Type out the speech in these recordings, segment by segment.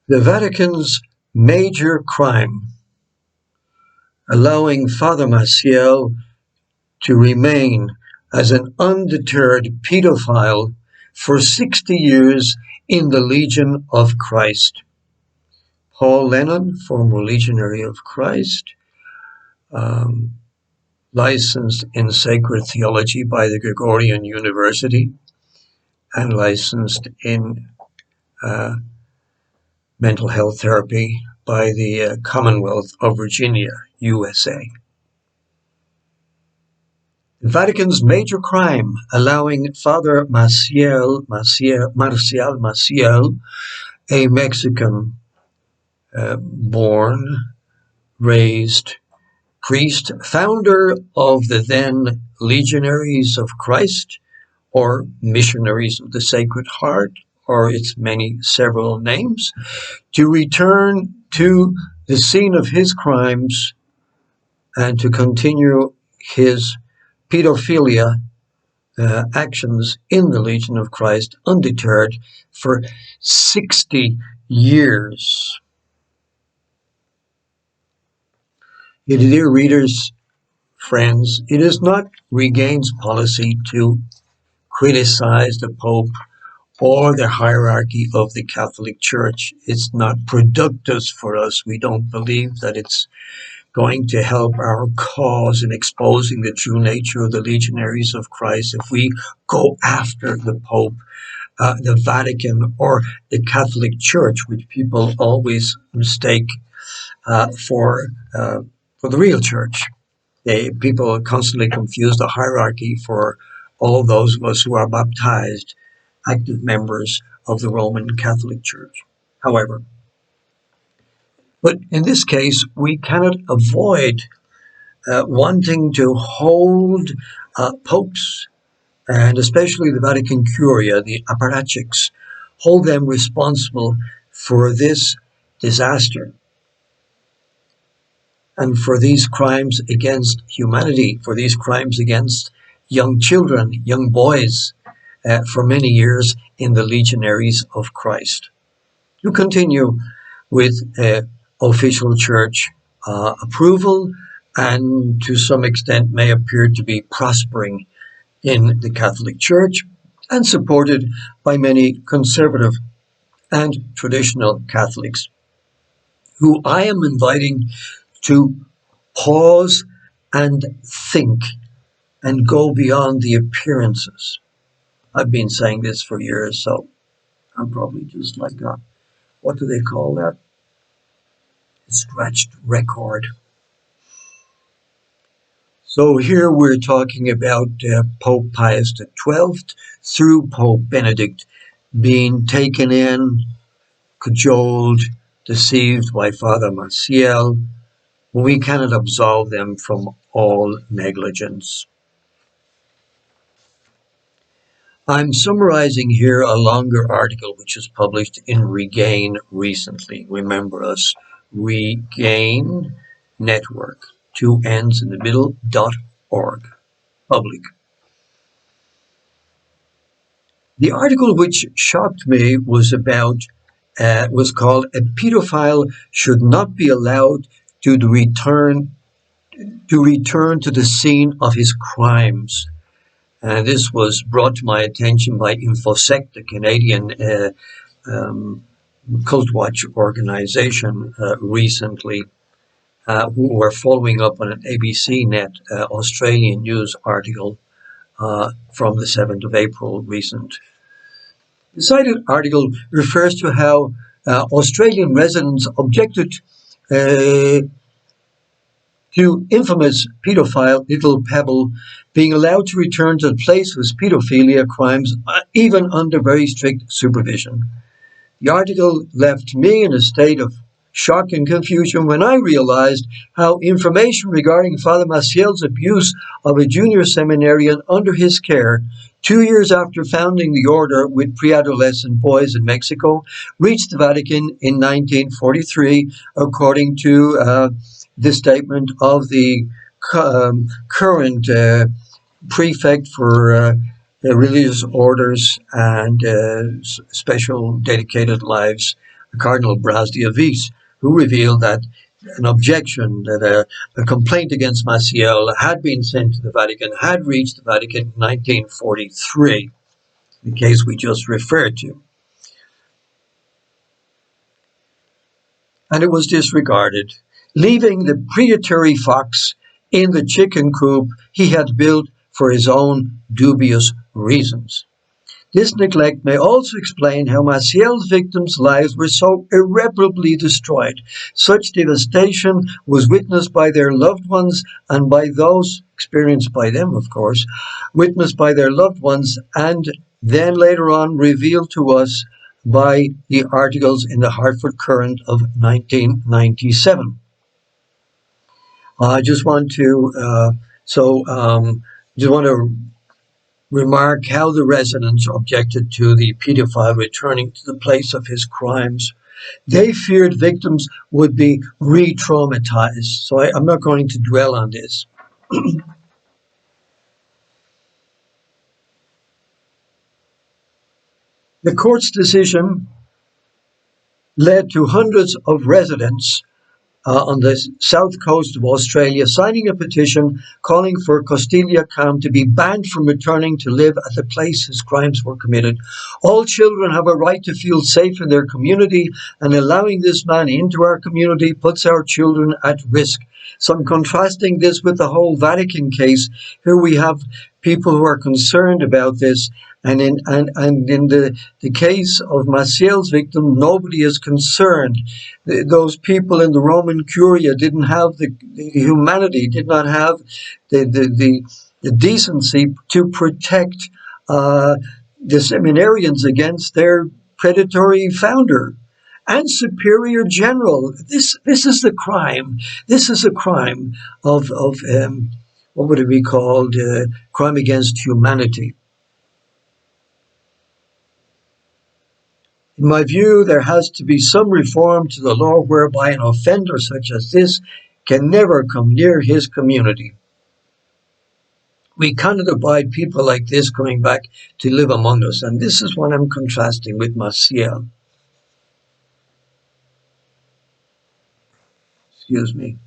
The Vatican's major crime, allowing Father Maciel to remain as an undeterred pedophile for 60 years in the Legion of Christ. Paul Lennon, former Legionary of Christ, licensed in sacred theology by the Gregorian University and licensed in mental health therapy by the Commonwealth of Virginia, USA. The Vatican's major crime, allowing Father Marcial, a Mexican born, raised priest, founder of the then Legionaries of Christ, or Missionaries of the Sacred Heart, or its several names, to return to the scene of his crimes and to continue his pedophilia actions in the Legion of Christ undeterred for 60 years. Dear readers, friends, it is not Regain's policy to criticize the Pope or the hierarchy of the Catholic Church. It's not productive for us. We don't believe that it's going to help our cause in exposing the true nature of the Legionaries of Christ if we go after the Pope, the Vatican, or the Catholic Church, which people always mistake for the real church. People constantly confuse the hierarchy for all those of us who are baptized, active members of the Roman Catholic Church. However, but in this case, we cannot avoid wanting to hold popes, and especially the Vatican Curia, the apparatchiks, hold them responsible for this disaster and for these crimes against humanity, for these crimes against young children, young boys, for many years in the Legionaries of Christ. To continue with official church approval and to some extent may appear to be prospering in the Catholic Church and supported by many conservative and traditional Catholics, who I am inviting to pause and think and go beyond the appearances. I've been saying this for years, so I'm probably just like what do they call that? A scratched record. So here we're talking about Pope Pius XII through Pope Benedict being taken in, cajoled, deceived by Father Marcial. We cannot absolve them from all negligence. I'm summarizing here a longer article which was published in Regain recently. Remember us, Regain Network, 2 N's in the middle, .org, public. The article which shocked me was called "A Pedophile Should Not Be Allowed to Return to the Scene of His Crimes." This was brought to my attention by InfoSec, the Canadian cult watch organization, recently, who were following up on an ABC Net Australian news article from the 7th of April recent. The cited article refers to how Australian residents objected to infamous pedophile little Pebble being allowed to return to the place of his pedophilia crimes, even under very strict supervision. The article left me in a state of shock and confusion when I realized how information regarding Father Maciel's abuse of a junior seminarian under his care 2 years after founding the order with pre-adolescent boys in Mexico reached the Vatican in 1943, according to the statement of the current prefect for religious orders and special dedicated lives, Cardinal Bras d'Avis, who revealed that an objection, that a complaint against Maciel had been sent to the Vatican, had reached the Vatican in 1943, the case we just referred to. And it was disregarded, leaving the predatory fox in the chicken coop he had built for his own dubious reasons. This neglect may also explain how Maciel's victims' lives were so irreparably destroyed. Such devastation was witnessed by their loved ones and by those experienced by them, of course, witnessed by their loved ones, and then later on revealed to us by the articles in the Hartford Courant of 1997. I just want to remark how the residents objected to the pedophile returning to the place of his crimes. They feared victims would be re-traumatized, so I'm not going to dwell on this. The court's decision led to hundreds of residents on the south coast of Australia signing a petition calling for Costilia Khan to be banned from returning to live at the place his crimes were committed. All children have a right to feel safe in their community, and allowing this man into our community puts our children at risk. So I'm contrasting this with the whole Vatican case. Here we have people who are concerned about this, and in the case of Maciel's victim, nobody is concerned. Those people in the Roman Curia didn't have the humanity, did not have the decency to protect the seminarians against their predatory founder and superior general. This is the crime. This is a crime of what would it be called? Crime against humanity. In my view, there has to be some reform to the law whereby an offender such as this can never come near his community. We cannot abide people like this coming back to live among us, and this is what I'm contrasting with Maciel. Excuse me.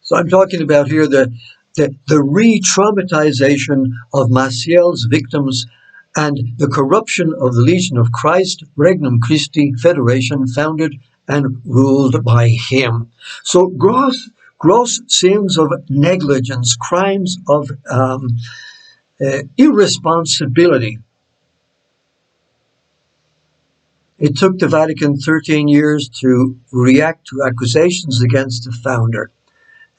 So I'm talking about here the re-traumatization of Maciel's victims and the corruption of the Legion of Christ, Regnum Christi Federation, founded and ruled by him. So gross sins of negligence, crimes of irresponsibility. It took the Vatican 13 years to react to accusations against the founder.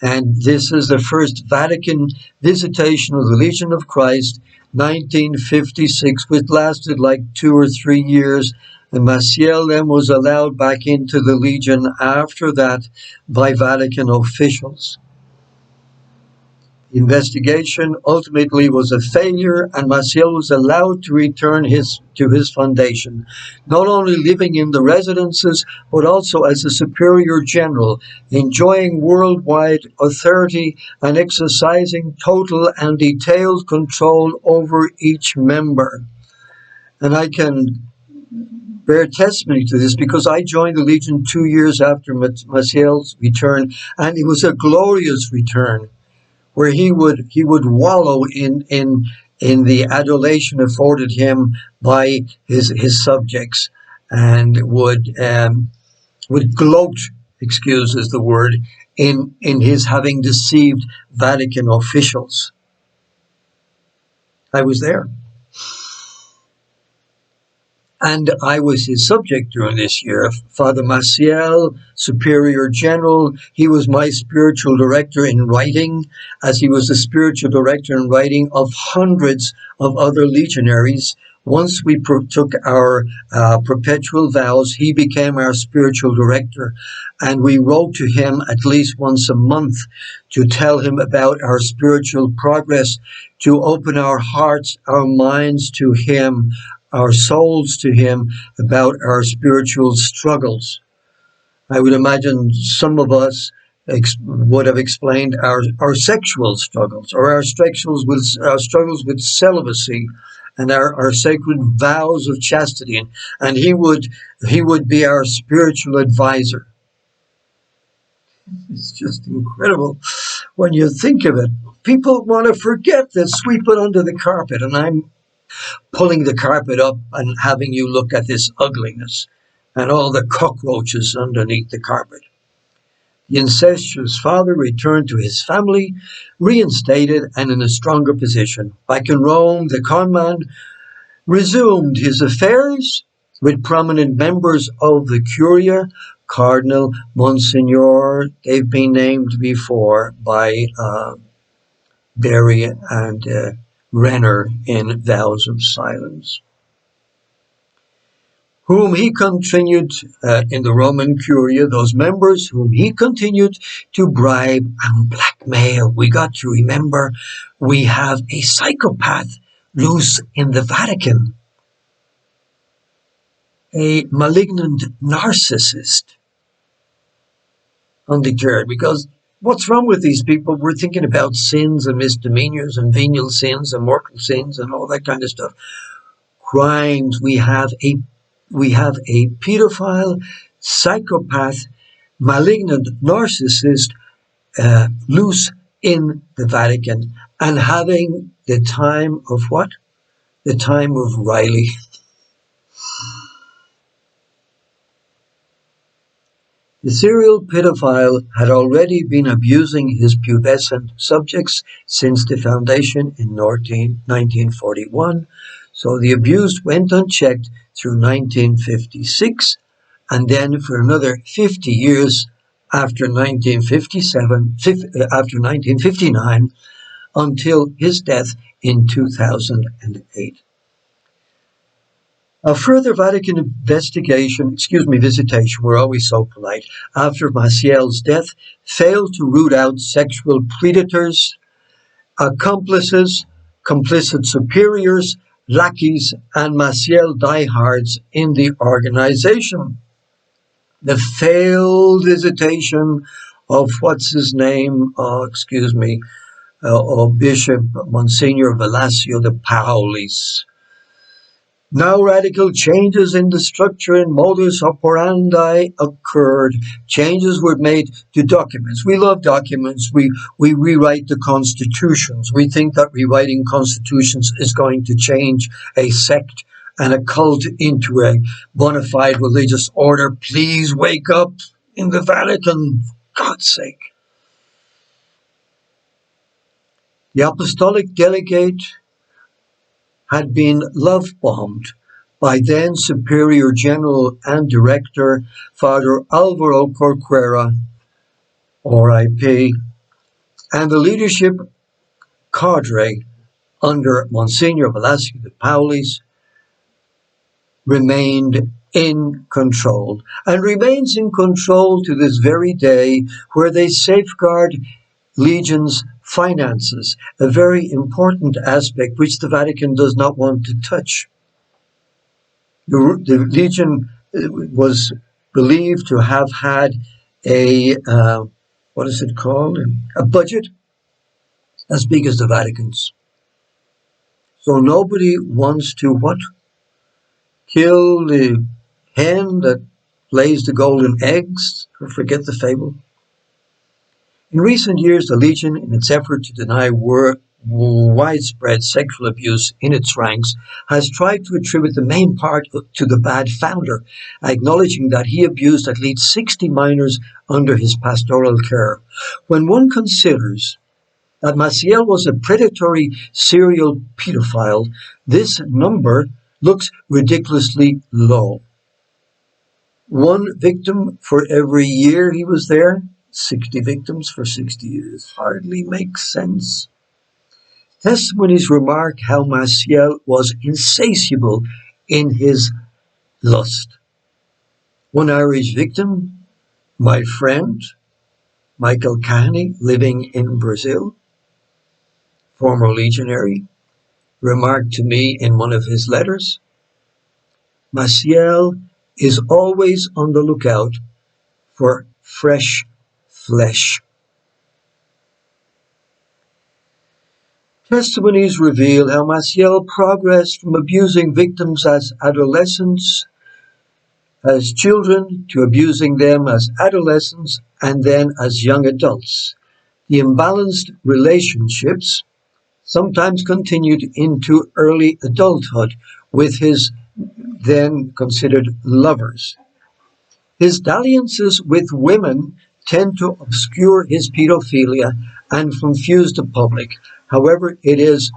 And this is the first Vatican visitation of the Legion of Christ, 1956, which lasted like 2 or 3 years. And Maciel then was allowed back into the Legion after that by Vatican officials. The investigation ultimately was a failure, and Maciel was allowed to return to his foundation, not only living in the residences, but also as a superior general, enjoying worldwide authority and exercising total and detailed control over each member. And I can bear testimony to this because I joined the Legion 2 years after Maciel's return, and it was a glorious return, where he would wallow in the adulation afforded him by his subjects, and would gloat, excuses the word, in his having deceived Vatican officials. I was there. And I was his subject during this year. Father Maciel, Superior General, he was my spiritual director in writing, as he was the spiritual director in writing of hundreds of other legionaries. Once we took our perpetual vows, he became our spiritual director, and we wrote to him at least once a month to tell him about our spiritual progress, to open our hearts, our minds to him, our souls to him, about our spiritual struggles. I would imagine some of us would have explained our sexual struggles, or our struggles with celibacy, and our sacred vows of chastity, and he would be our spiritual advisor. It's just incredible when you think of it. People want to forget this, sweep it under the carpet, and I'm pulling the carpet up and having you look at this ugliness and all the cockroaches underneath the carpet. The incestuous father returned to his family, reinstated and in a stronger position. Back in Rome, the conman resumed his affairs with prominent members of the Curia, Cardinal, Monsignor. They've been named before by Berry and Renner in Vows of Silence, whom he continued in the Roman Curia, those members whom he continued to bribe and blackmail. We got to remember we have a psychopath loose in the Vatican, a malignant narcissist, undeterred, because what's wrong with these people? We're thinking about sins and misdemeanors and venial sins and mortal sins and all that kind of stuff. Crimes. We have a pedophile, psychopath, malignant narcissist loose in the Vatican and having the time of what? The time of Riley. The serial pedophile had already been abusing his pubescent subjects since the foundation in 1941, so the abuse went unchecked through 1956, and then for another 50 years after 1959, until his death in 2008. A further Vatican visitation, we're always so polite, after Maciel's death, failed to root out sexual predators, accomplices, complicit superiors, lackeys, and Maciel diehards in the organization. The failed visitation of what's his name, Bishop Monsignor Velasio de Paulis. Now radical changes in the structure and modus operandi occurred. Changes were made to documents. We love documents. We rewrite the constitutions. We think that rewriting constitutions is going to change a sect and a cult into a bona fide religious order. Please wake up in the Vatican, for God's sake. The apostolic delegate had been love-bombed by then Superior General and Director Father Alvaro Corcuera, R.I.P., and the leadership cadre under Monsignor Velasco de Paulis remained in control and remains in control to this very day, where they safeguard Legion's finances, a very important aspect which the Vatican does not want to touch. The Legion was believed to have had a budget as big as the Vatican's. So nobody wants to what? Kill the hen that lays the golden eggs, or forget the fable. In recent years, the Legion, in its effort to deny widespread sexual abuse in its ranks, has tried to attribute the main part to the bad founder, acknowledging that he abused at least 60 minors under his pastoral care. When one considers that Maciel was a predatory serial pedophile, this number looks ridiculously low. One victim for every year he was there. 60 victims for 60 years hardly makes sense. Testimonies remark how Maciel was insatiable in his lust. One Irish victim, my friend, Michael Cahney, living in Brazil, former legionary, remarked to me in one of his letters, Maciel is always on the lookout for fresh flesh. Testimonies reveal how Maciel progressed from abusing victims as adolescents, as children, to abusing them as adolescents and then as young adults. The imbalanced relationships sometimes continued into early adulthood with his then considered lovers. His dalliances with women tend to obscure his pedophilia and confuse the public. However, it is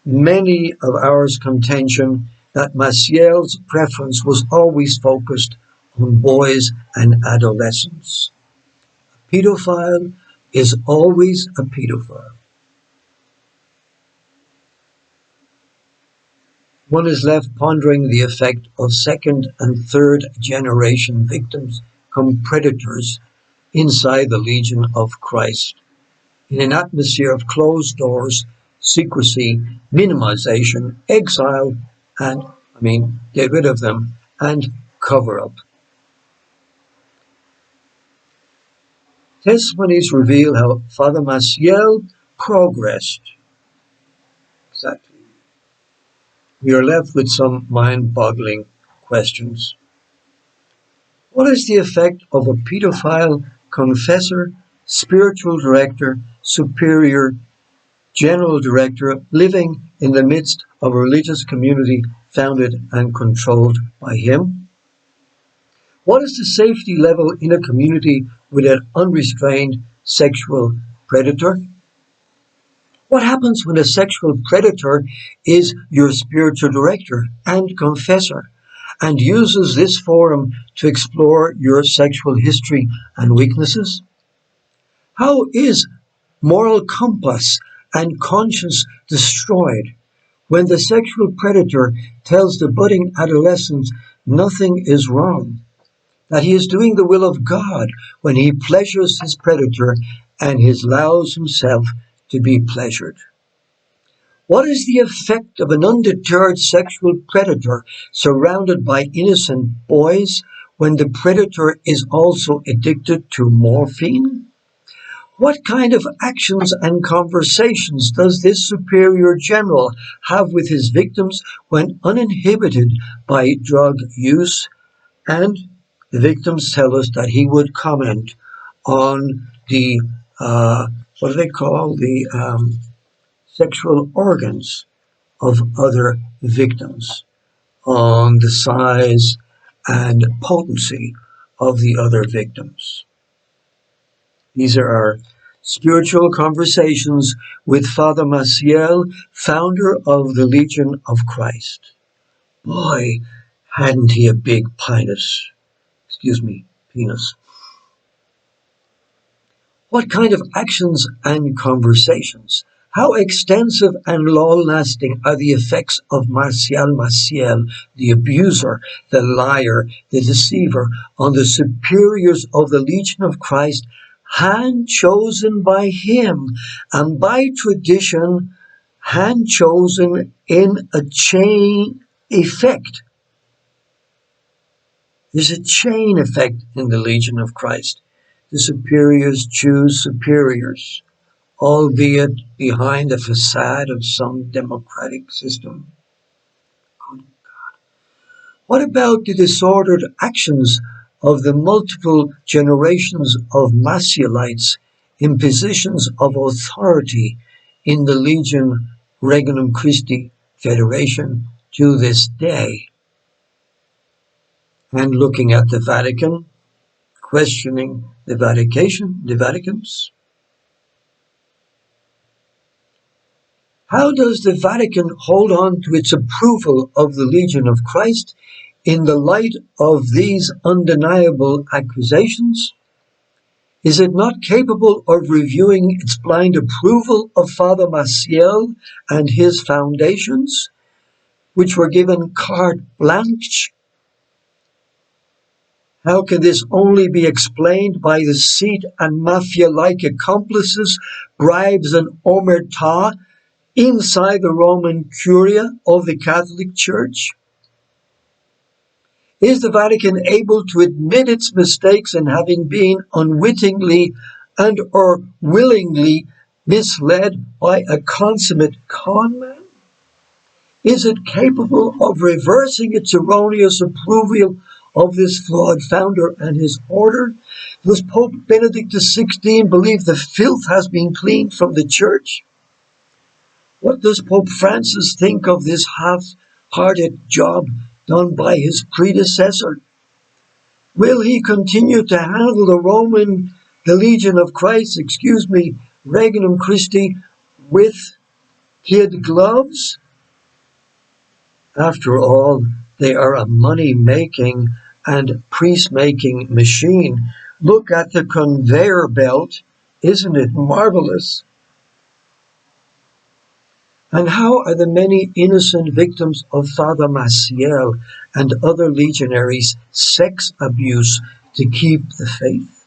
many of ours contention that Maciel's preference was always focused on boys and adolescents. A pedophile is always a pedophile. One is left pondering the effect of second and third generation victims come predators inside the Legion of Christ. In an atmosphere of closed doors, secrecy, minimization, exile, and, get rid of them, and cover up. Testimonies reveal how Father Maciel progressed. Exactly. We are left with some mind-boggling questions. What is the effect of a pedophile confessor, spiritual director, superior, general director living in the midst of a religious community founded and controlled by him? What is the safety level in a community with an unrestrained sexual predator? What happens when a sexual predator is your spiritual director and confessor and uses this forum to explore your sexual history and weaknesses? How is moral compass and conscience destroyed when the sexual predator tells the budding adolescent nothing is wrong, that he is doing the will of God when he pleasures his predator and he allows himself to be pleasured? What is the effect of an undeterred sexual predator surrounded by innocent boys when the predator is also addicted to morphine? What kind of actions and conversations does this superior general have with his victims when uninhibited by drug use? And the victims tell us that he would comment on the, what do they call, the sexual organs of other victims, on the size and potency of the other victims. These are our spiritual conversations with Father Maciel, founder of the Legion of Christ. Boy, hadn't he a big penis. Penis. What kind of actions and conversations? How extensive and long-lasting are the effects of Maciel, the abuser, the liar, the deceiver, on the superiors of the Legion of Christ, hand-chosen by him, and by tradition, hand-chosen in a chain effect? There's a chain effect in the Legion of Christ. The superiors choose superiors, albeit behind the facade of some democratic system. What about the disordered actions of the multiple generations of Macielites in positions of authority in the Legion Regnum Christi Federation to this day? And looking at the Vatican, questioning the Vaticans. How does the Vatican hold on to its approval of the Legion of Christ in the light of these undeniable accusations? Is it not capable of reviewing its blind approval of Father Maciel and his foundations, which were given carte blanche? How can this only be explained by deceit and mafia-like accomplices, bribes and omerta inside the Roman Curia of the Catholic Church? Is the Vatican able to admit its mistakes in having been unwittingly and or willingly misled by a consummate con man? Is it capable of reversing its erroneous approval of this flawed founder and his order? Does Pope Benedict XVI believe the filth has been cleaned from the Church? What does Pope Francis think of this half-hearted job done by his predecessor? Will he continue to handle the Legion of Christ, Regnum Christi, with kid gloves? After all, they are a money-making and priest-making machine. Look at the conveyor belt. Isn't it marvelous? And how are the many innocent victims of Father Maciel and other legionaries' sex abuse to keep the faith?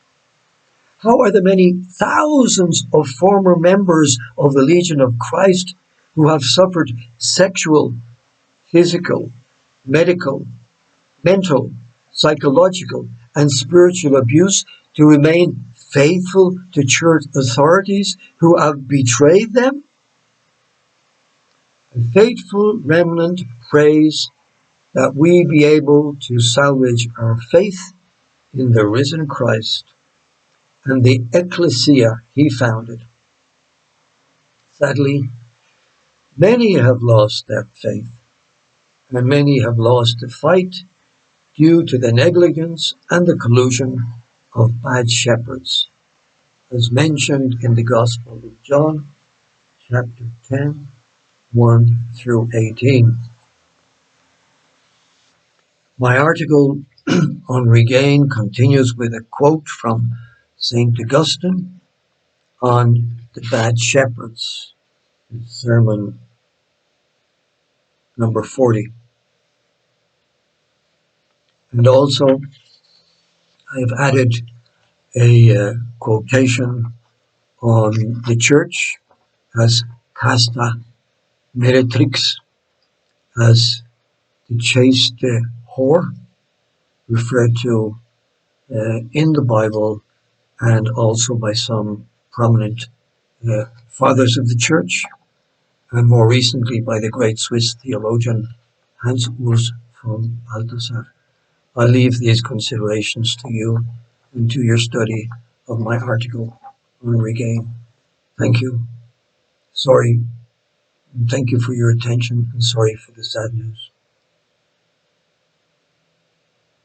How are the many thousands of former members of the Legion of Christ who have suffered sexual, physical, medical, mental, psychological, and spiritual abuse to remain faithful to church authorities who have betrayed them? A faithful remnant prays that we be able to salvage our faith in the risen Christ and the ecclesia he founded. Sadly, many have lost their faith, and many have lost the fight due to the negligence and the collusion of bad shepherds, as mentioned in the Gospel of John, chapter 10, 1 through 18. My article on Regain continues with a quote from St. Augustine on the bad shepherds, sermon number 40. And also, I have added a quotation on the church as casta meretrix, as the chaste whore, referred to in the Bible and also by some prominent fathers of the church, and more recently by the great Swiss theologian Hans Urs von Balthasar. I leave these considerations to you and to your study of my article on Regain. Thank you. Sorry. Thank you for your attention, and sorry for the sad news.